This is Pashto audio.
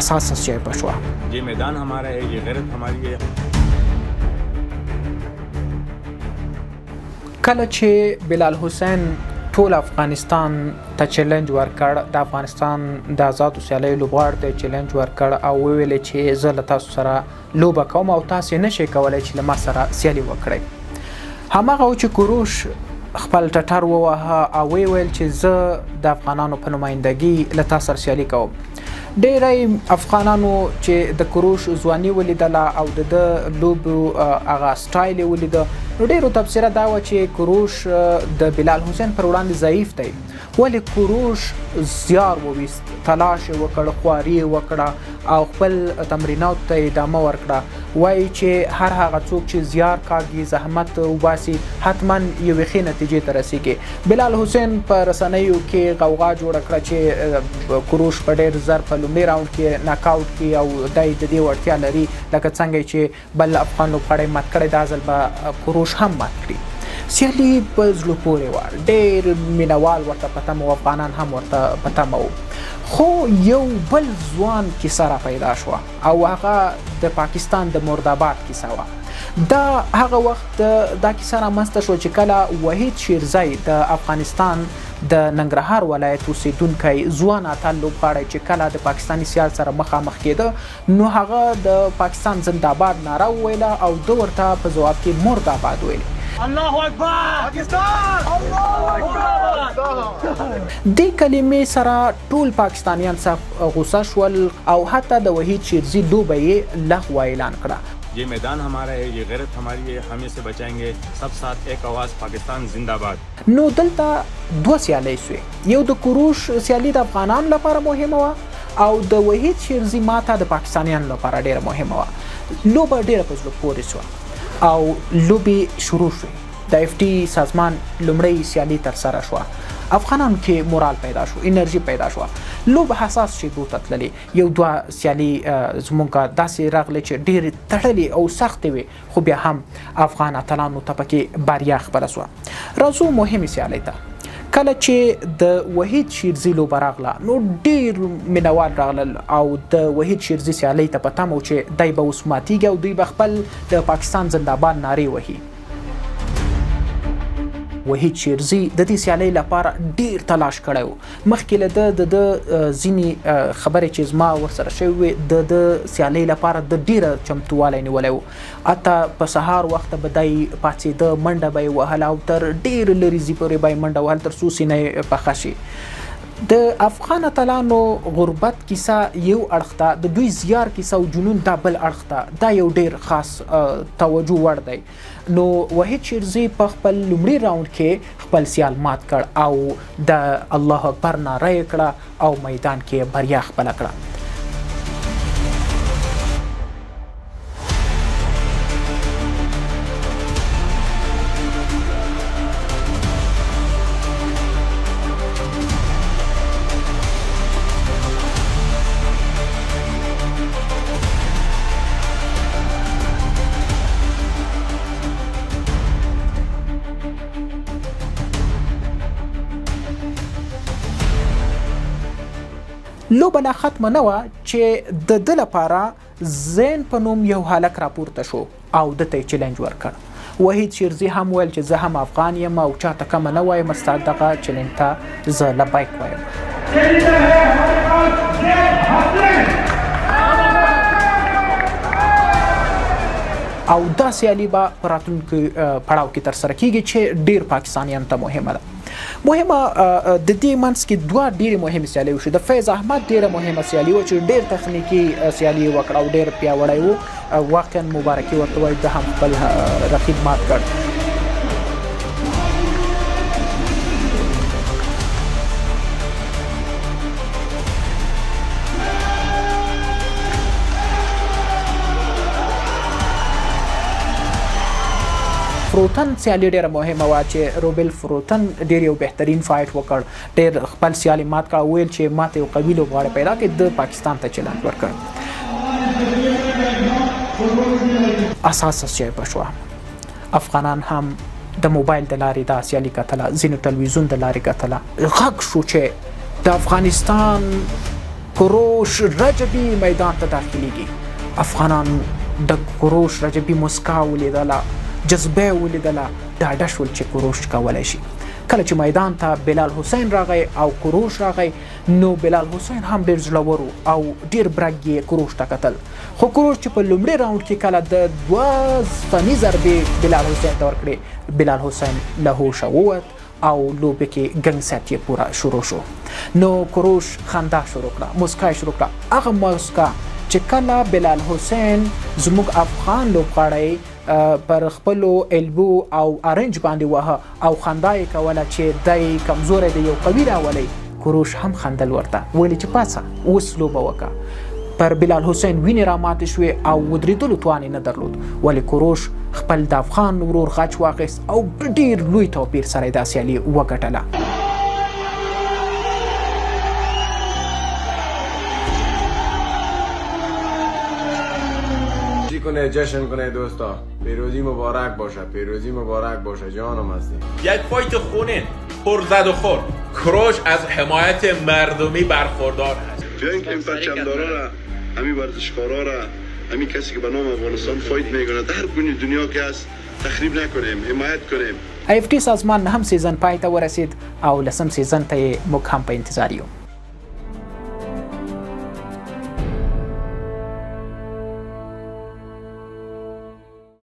اساسا شی بشوه. ये मैदान हमारा है, ये गैरत हमारी है. کله چې بلال حسین ټول افغانستان ته چیلنج ورکړ، د افغانستان د آزادو سیالیو لوبغاړو ته چیلنج ورکړ او وویل چې زه له تاسو سره لوبه کوم او تاسو نشئ کولی چې له ما سره سیالي وکړئ. هماغه و چې کوروش خپل ټټر وواهه او ویل چې زه د افغانانو په نمایندګي له تاسو سره سیالي کوم. ډیری افغانانو چې د کوروش ځواني ولیدله او د لوبو هغه سټایل یې ولیده، نو ډیرو تبصره دا وه چې کوروش د بلال حسین پر وړاندې ضعیف دی، ولې کوروش زیار وویست، تلاش یې وکړ، خواري یې وکړه او خپل تمریناتو ته ادامه ورکړه. وایي چې هر هغه څوک چې زیار کاږي، زحمت وباسي، حتما یوې ښې نتیجې ته رسیږي. بلال حسین په رسنیو کې غوغا جوړه کړه چې کوروش په ډېر زر په لومړي راوند کې ناکاوټ کړي او دی د دې وړتیا لري لکه څنګه چې بل افغان لوبغاړی مات کړی، دا ځل به کوروش هم مات کړي. سیالي په زړه پورې وه، ډېر مینوال ورته په تمه و، افغانان هم ورته په تمه و. خو یو بل ځوان کیسه را پیدا شوه او هغه د پاکستان د مرداباد کیسه وه. دا هغه وخت دا کیسه رامنځته شوه چې کله وحيد شيرزي د افغانستان د ننګرهار ولایت اوسیدونکی ځوان اتل لوبغاړی چې کله د پاکستانی سیال سره مخامخ کېده، نو هغه د پاکستان زنده‌باد ناره وویله او ده ورته په ځواب کې مرداباد ویل. الله اکبر پاکستان، الله اکبر. دې کلمې سره ټول پاکستانیان سخت غوسه شول او حتی د وحيد شيرزي لوبه یې لغوه اعلان کړه. ये मैदान हमारा है, ये गैरत हमारी है, हम इसे बचाएंगे, सब साथ एक आवाज़, पाकिस्तान जिंदाबाद. نو دلته دوه سیالۍ سوې، یو د کوروش سیالي د افغانانو لپاره مهمه وه او د وحيد شيرزي ماته د پاکستانیانو لپاره ډیره مهمه وه. لوبه ډیره په زړه پورې سوه او لوبې شروع شوې. د اف ټي سازمان لومړۍ سیالي ترسره شوه. افغانانو کې مورال پیدا شو، انرژي پیدا شوه. لوبه حساس شیدو ته تللې، یو دوه سیالي زموږ داسې راغلې چې ډېرې تړلې او سختې وې، خو بیا هم افغان اتلانو ته پکې بریا خپله سوه. راځو مهمې سیالۍ ته. کله چې د وحيد شيرزي لوبه راغله، نو ډېر مینوال راغلل او د وحيد شيرزي سیالۍ ته په تمه و چې دی به اوس ماتیږي او دوی به خپل د پاکستان زنده‌باد نارې وهي. وحيد شيرزي د دې سیالۍ لپاره ډیر تلاش کړی و. مخکې له د ځینې خبرې چې زما ورسره شوې وې، د سیالۍ لپاره د ډیره چمتووالی نیولی و. حتی په سهار وخته به دی پاڅېده، منډه به یې وهله او تر ډېر لرې ځي پورې به یې منډه وهل تر څو سینه یې پخه شي. د افغان اتلانو غربت کیسه یو اړخ ته، د دوی زیار کیسه او جنون دا بل اړخ ته، دا یو ډیر خاص توجه وړ دی. نو وحيد شيرزي په خپل لومړي راوند کې خپل سیال مات کړ او د الله اکبر ناره یې کړه او میدان کې بریا خپله کړه. لوبه لا ختمه نه وه چې د ده لپاره زین په نوم یو هلک راپورته شو او ده ته یې چیلنج ورکړ. وحيد شيرزي هم ویل چې زه هم افغان یم او چاته کمه نه وایم، ستا دغه چیلنج ته زه لبیک وایم. او دا سیالي به په راتلونکي پړاو کې ترسره کیږي چې ډیر پاکستانیانو ته مهمه ده. مهمه د دې منځ کې دوه ډېرې مهمې سیالۍ وشوې. د فیض احمد ډېره مهمه سیالي وه چې ډېر تخنیکي سیالي یې وکړه او ډېر پیاوړی و. واقعا مبارکي ورته وایي، ده هم خپل رقیب مات کړ. فروتن سیالي ډېره مهمه وه چې روبل فروتن ډېر یو بهترین فایټ وکړ، ډېر خپل سیالي مات کړه او ویل چې ماته یو قوي لوبغاړی پیدا کړي، د پاکستان ته چیلنج ورکړ. اساسا شی بشوه. افغانان هم د موبایل د لارې دا سیالي کتله، ځینو ټلویزیون د لارې کتله. غږ شو چې د افغانستان کوروش رجبي میدان ته داخليږي. افغانان د کوروش رجبي مسکا ولیدله، جذبه ولیدله، ډاډه شول چې کوروش کولی شي. کله چې میدان ته بلال حسین راغی او کوروش راغی نو بلال حسین هم ډېر زړور او ډېر برګ یې کوروش ته کتل. خو کوروش چې په لومړي راوند کې کله د 2 فني ضربې بلال حسین ته ورکړې، بلال حسین له هوشه ووت او لوبه کې ګنګسیت یې پوره شروع شو. نو کوروش خندا شروع کړه، مسکا شروع کړه. هغه مسکا چې کله بلال حسین زموږ افغان لوبغاړی پر خپلو البو او ارنج باندې وهه او خندا یې کوله چې دی کمزوری دی، یو قوي راولی، کوروش هم خندل ورته، ویلې چې پاڅه اوس لوبه وکړه. پر بلال حسین وینې راماتې شوې او ودرېدلو توان یې نه درلود، ولې کوروش خپل د افغان ورور غچ واخیست او ډېر لوی توپیر سره یې دا سیالي وګټله. کنه جشن کنه دوستا، پیروزی مبارک باشه، پیروزی مبارک باشه، جانم هستی. یک فایت خونین پر زد و خورد. کوروش از حمایت مردمی برخوردار هست. بیاین که این پرچمدارا را، همین ورزشکارا را، همین کسی که به نام افغانستان فایت میکنه در گونه دنیا که هست تخریب نکنیم، حمایت کنیم. IFT سازمان 9 سیزن پای ته ورسید او 10 سیزن ته موږ هم په انتظار یو.